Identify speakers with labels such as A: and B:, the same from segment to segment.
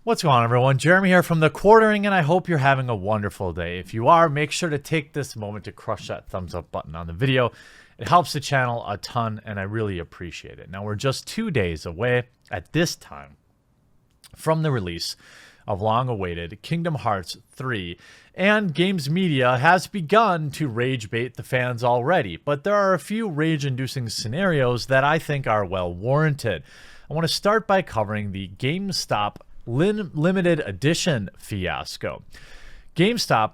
A: What's going on, everyone? Jeremy here from The Quartering, and I hope you're having a wonderful day. If you are, make sure to take this moment to crush that thumbs up button on the video. It helps the channel a ton, and I really appreciate it. Now, we're just 2 days away at this time from the release of long-awaited Kingdom Hearts 3, and Games Media has begun to rage bait the fans already, but there are a few rage-inducing scenarios that I think are well warranted. I want to start by covering the Gamestop limited edition fiasco. Gamestop,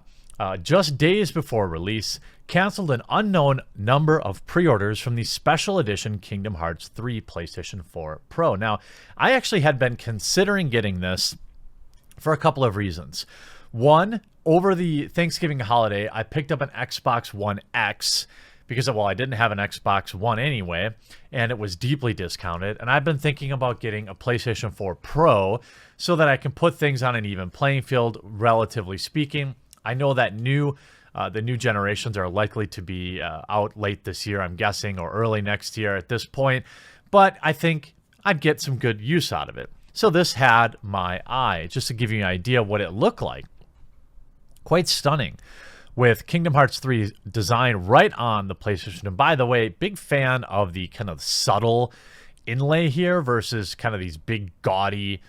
A: just days before release, canceled an unknown number of pre-orders from the special edition Kingdom Hearts 3 PlayStation 4 Pro. Now, I actually had been considering getting this for a couple of reasons. One, over the Thanksgiving holiday, I picked up an Xbox One X because, well, I didn't have an Xbox One anyway, and it was deeply discounted. And I've been thinking about getting a PlayStation 4 Pro so that I can put things on an even playing field, relatively speaking. I know that the new generations are likely to be out late this year, I'm guessing, or early next year at this point. But I think I'd get some good use out of it. So this had my eye, just to give you an idea of what it looked like. Quite stunning, with Kingdom Hearts 3 design right on the PlayStation. And by the way, big fan of the kind of subtle inlay here versus kind of these big gaudy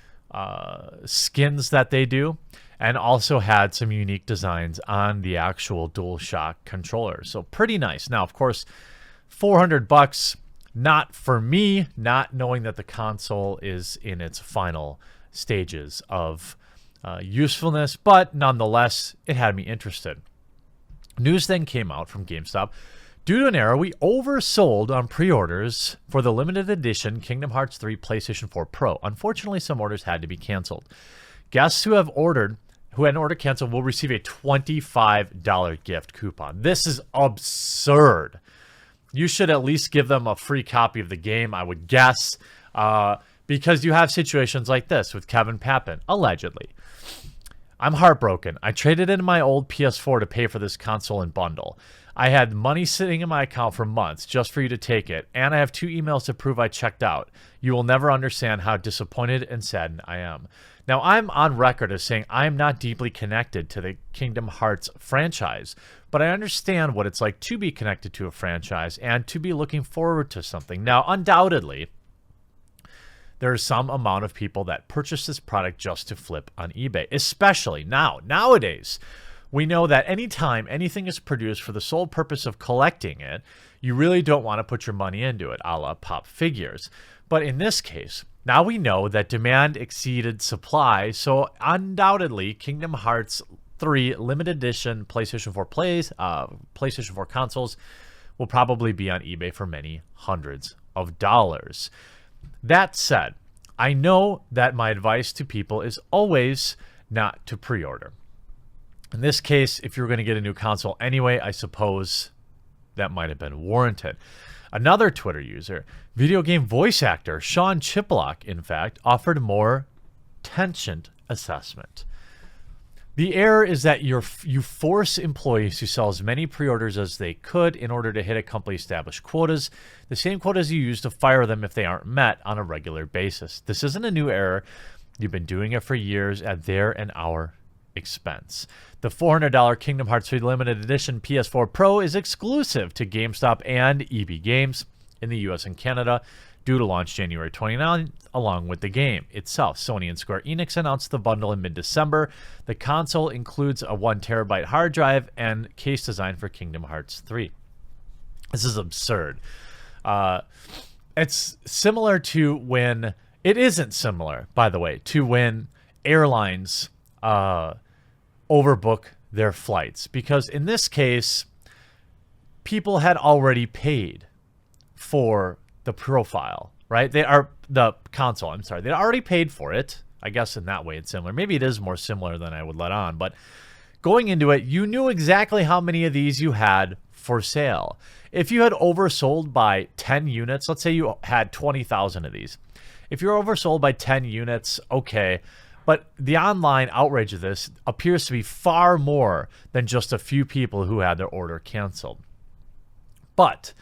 A: skins that they do. And also had some unique designs on the actual DualShock controller. So pretty nice. Now, of course, $400, not for me, not knowing that the console is in its final stages of usefulness, but nonetheless, it had me interested. News then came out from GameStop. Due to an error, we oversold on pre-orders for the limited edition Kingdom Hearts 3 PlayStation 4 Pro. Unfortunately, some orders had to be canceled. Guests who had an order canceled will receive a $25 gift coupon. This is absurd. You should at least give them a free copy of the game, I would guess, because you have situations like this with Kevin Pappen, allegedly. I'm heartbroken. I traded in my old PS4 to pay for this console and bundle. I had money sitting in my account for months just for you to take it, and I have 2 emails to prove I checked out. You will never understand how disappointed and saddened I am. Now, I'm on record as saying I am not deeply connected to the Kingdom Hearts franchise, but I understand what it's like to be connected to a franchise and to be looking forward to something. Now, undoubtedly, there is some amount of people that purchase this product just to flip on eBay, especially nowadays. We know that anytime anything is produced for the sole purpose of collecting it, you really don't want to put your money into it, a la pop figures. But in this case, now we know that demand exceeded supply, so undoubtedly Kingdom Hearts 3 limited edition PlayStation 4 PlayStation 4 consoles will probably be on eBay for many hundreds of dollars. That said, I know that my advice to people is always not to pre-order. In this case, if you're going to get a new console anyway, I suppose that might have been warranted. Another Twitter user, video game voice actor Sean Chiplock, in fact, offered more tensioned assessment. The error is that you force employees to sell as many pre-orders as they could in order to hit a company's established quotas, the same quotas you use to fire them if they aren't met on a regular basis. This isn't a new error. You've been doing it for years at their and our expense. The $400 Kingdom Hearts 3 limited edition PS4 Pro is exclusive to GameStop and EB Games in the US and Canada, due to launch January 29th, along with the game itself. Sony and Square Enix announced the bundle in mid-December. The console includes a 1 terabyte hard drive and case designed for Kingdom Hearts 3. This is absurd. It's similar to when... It isn't similar, by the way, to when airlines overbook their flights. Because in this case, people had already paid for the profile, right? The console, I'm sorry. They already paid for it. I guess in that way it's similar. Maybe it is more similar than I would let on. But going into it, you knew exactly how many of these you had for sale. If you had oversold by 10 units, let's say you had 20,000 of these. If you're oversold by 10 units, okay. But the online outrage of this appears to be far more than just a few people who had their order canceled. But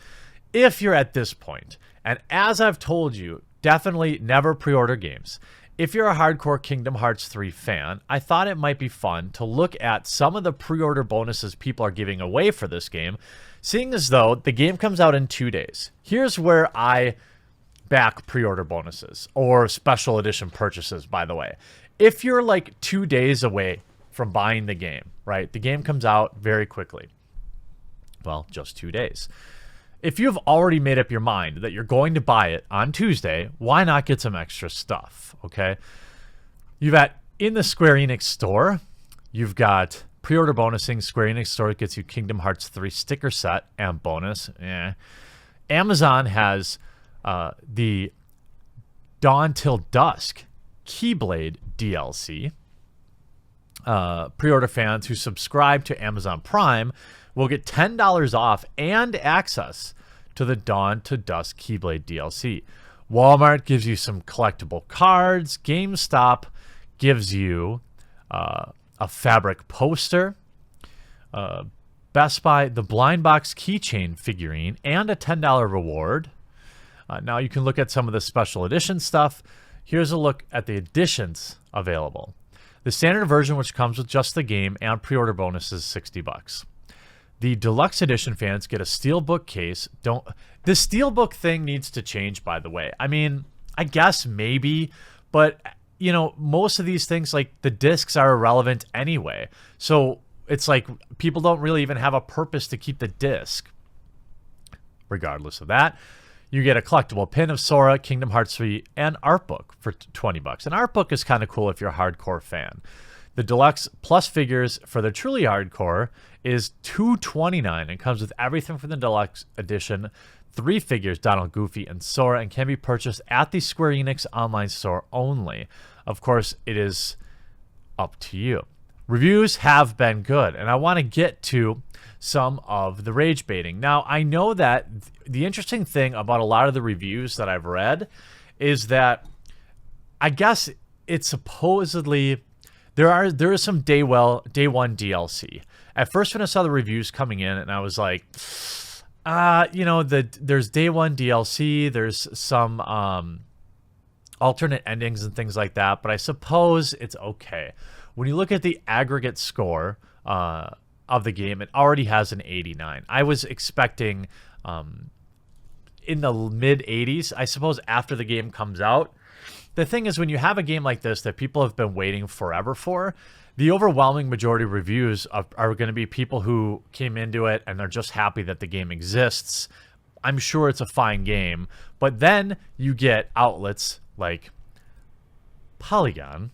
A: if you're at this point, and as I've told you, definitely never pre-order games. if you're a hardcore Kingdom Hearts 3 fan, I thought it might be fun to look at some of the pre-order bonuses people are giving away for this game, seeing as though the game comes out in 2 days. Here's where I back pre-order bonuses or special edition purchases, by the way. If you're like 2 days away from buying the game, right? The game comes out very quickly. Well, just 2 days. If you've already made up your mind that you're going to buy it on Tuesday, why not get some extra stuff, okay? You've got in the Square Enix store, you've got pre-order bonusing. Square Enix store gets you Kingdom Hearts 3 sticker set and bonus. Amazon has the Dawn Till Dusk Keyblade DLC. Pre-order fans who subscribe to Amazon Prime will get $10 off and access to the Dawn to Dusk Keyblade DLC. Walmart gives you some collectible cards. GameStop gives you a fabric poster. Best Buy, the Blind Box keychain figurine, and a $10 reward. Now you can look at some of the special edition stuff. Here's a look at the editions available. The standard version, which comes with just the game and pre-order bonuses, $60. The deluxe edition fans get a steelbook case. The steelbook thing needs to change, by the way. I mean, I guess maybe, but you know, most of these things, like the discs, are irrelevant anyway. So it's like people don't really even have a purpose to keep the disc. Regardless of that, you get a collectible pin of Sora, Kingdom Hearts 3, and art book for $20. An art book is kind of cool if you're a hardcore fan. The Deluxe Plus figures for the truly hardcore is $229 and comes with everything from the Deluxe Edition, 3 figures, Donald, Goofy, and Sora, and can be purchased at the Square Enix online store only. Of course, it is up to you. Reviews have been good, and I want to get to some of the rage baiting. Now, I know that the interesting thing about a lot of the reviews that I've read is that I guess it's supposedly there is some day one DLC. At first, when I saw the reviews coming in, and I was like, you know, there's day one DLC, there's some alternate endings and things like that, but I suppose it's okay. When you look at the aggregate score of the game, it already has an 89. I was expecting in the mid 80s, I suppose, after the game comes out. The thing is, when you have a game like this that people have been waiting forever for, the overwhelming majority of reviews are going to be people who came into it and they're just happy that the game exists. I'm sure it's a fine game, but then you get outlets like Polygon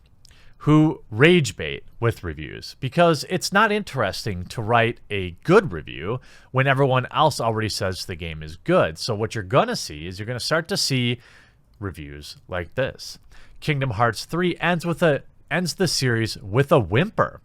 A: who rage bait with reviews because it's not interesting to write a good review when everyone else already says the game is good. So what you're going to see is you're going to start to see reviews like this. Kingdom Hearts 3 ends the series with a whimper.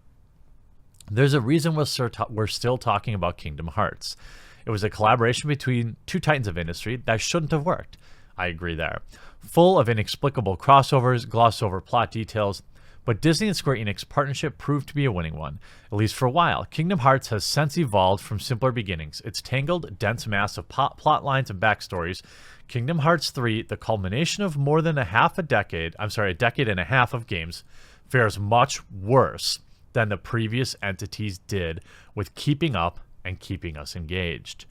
A: There's a reason we're still talking about Kingdom Hearts. It was a collaboration between two titans of industry that shouldn't have worked. I agree there. Full of inexplicable crossovers, gloss over plot details, but Disney and Square Enix partnership proved to be a winning one, at least for a while. Kingdom Hearts has since evolved from simpler beginnings. Its tangled, dense mass of plot lines and backstories. Kingdom Hearts 3, the culmination of more than a decade and a half of games, fares much worse than the previous entities did with keeping up and keeping us engaged.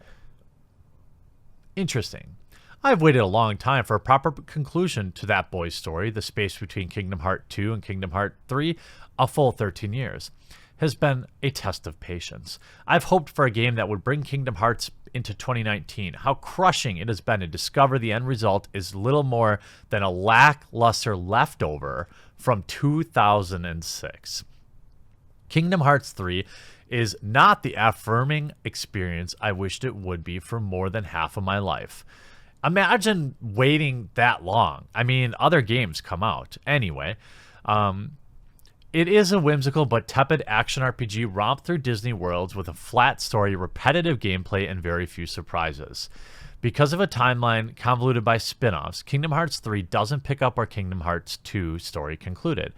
A: Interesting. I've waited a long time for a proper conclusion to that boy's story. The space between Kingdom Hearts 2 and Kingdom Hearts 3, a full 13 years, has been a test of patience. I've hoped for a game that would bring Kingdom Hearts into 2019. How crushing it has been to discover the end result is little more than a lackluster leftover from 2006. Kingdom Hearts 3 is not the affirming experience I wished it would be for more than half of my life. Imagine waiting that long. I mean, other games come out anyway. It is a whimsical but tepid action RPG romp through Disney worlds with a flat story, repetitive gameplay, and very few surprises. Because of a timeline convoluted by spin-offs, Kingdom Hearts 3 doesn't pick up where Kingdom Hearts 2 story concluded.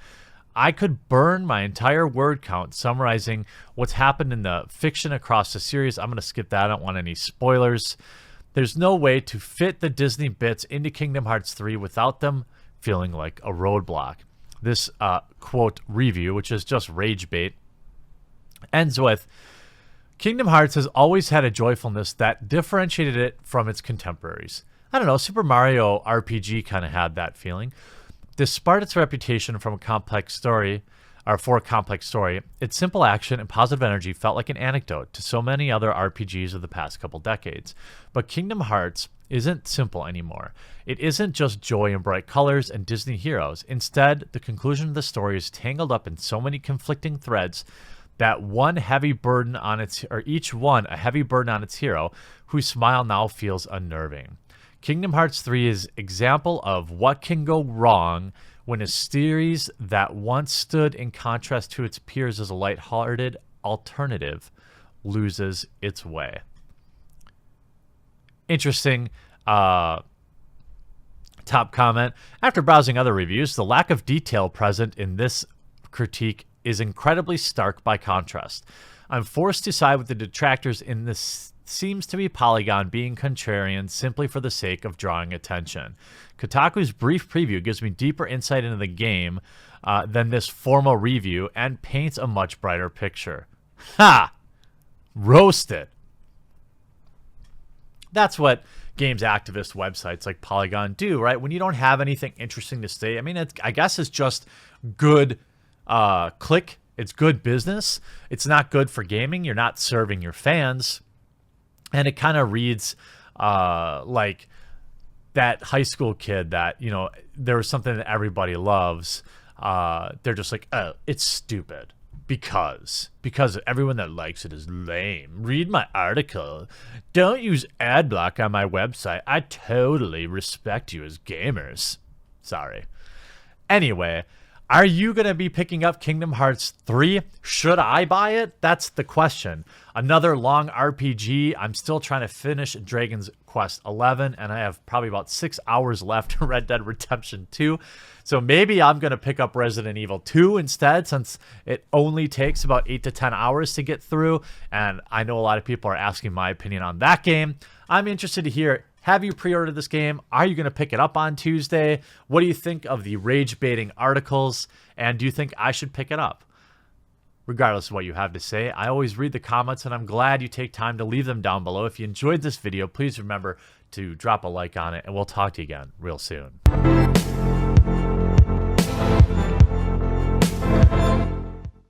A: I could burn my entire word count summarizing what's happened in the fiction across the series. I'm going to skip that. I don't want any spoilers. There's no way to fit the Disney bits into Kingdom Hearts 3 without them feeling like a roadblock. This quote review, which is just rage bait, ends with, Kingdom Hearts has always had a joyfulness that differentiated it from its contemporaries. I don't know, Super Mario RPG kind of had that feeling. Despite its reputation for a complex story, its simple action and positive energy felt like an anecdote to so many other RPGs of the past couple decades. But Kingdom Hearts isn't simple anymore. It isn't just joy and bright colors and Disney heroes. Instead, the conclusion of the story is tangled up in so many conflicting threads that each one a heavy burden on its hero, whose smile now feels unnerving. Kingdom Hearts 3 is example of what can go wrong when a series that once stood in contrast to its peers as a lighthearted alternative loses its way. Interesting top comment. After browsing other reviews, the lack of detail present in this critique is incredibly stark by contrast. I'm forced to side with the detractors in this seems to be Polygon being contrarian simply for the sake of drawing attention. Kotaku's brief preview gives me deeper insight into the game than this formal review and paints a much brighter picture. Ha! Roasted. That's what games activist websites like Polygon do, right? When you don't have anything interesting to say, I mean, I guess it's just good click. It's good business. It's not good for gaming. You're not serving your fans. And it kind of reads like that high school kid that, you know, there was something that everybody loves. They're just like, oh, it's stupid because everyone that likes it is lame. Read my article. Don't use ad block on my website. I totally respect you as gamers. Sorry. Anyway, are you going to be picking up Kingdom Hearts 3? Should I buy it? That's the question. Another long RPG. I'm still trying to finish Dragon's Quest 11, and I have probably about 6 hours left in Red Dead Redemption 2. So maybe I'm going to pick up Resident Evil 2 instead, since it only takes about 8 to 10 hours to get through, and I know a lot of people are asking my opinion on that game. I'm interested to hear, have you pre-ordered this game? Are you going to pick it up on Tuesday? What do you think of the rage-baiting articles? And do you think I should pick it up? Regardless of what you have to say, I always read the comments, and I'm glad you take time to leave them down below. If you enjoyed this video, please remember to drop a like on it, and we'll talk to you again real soon.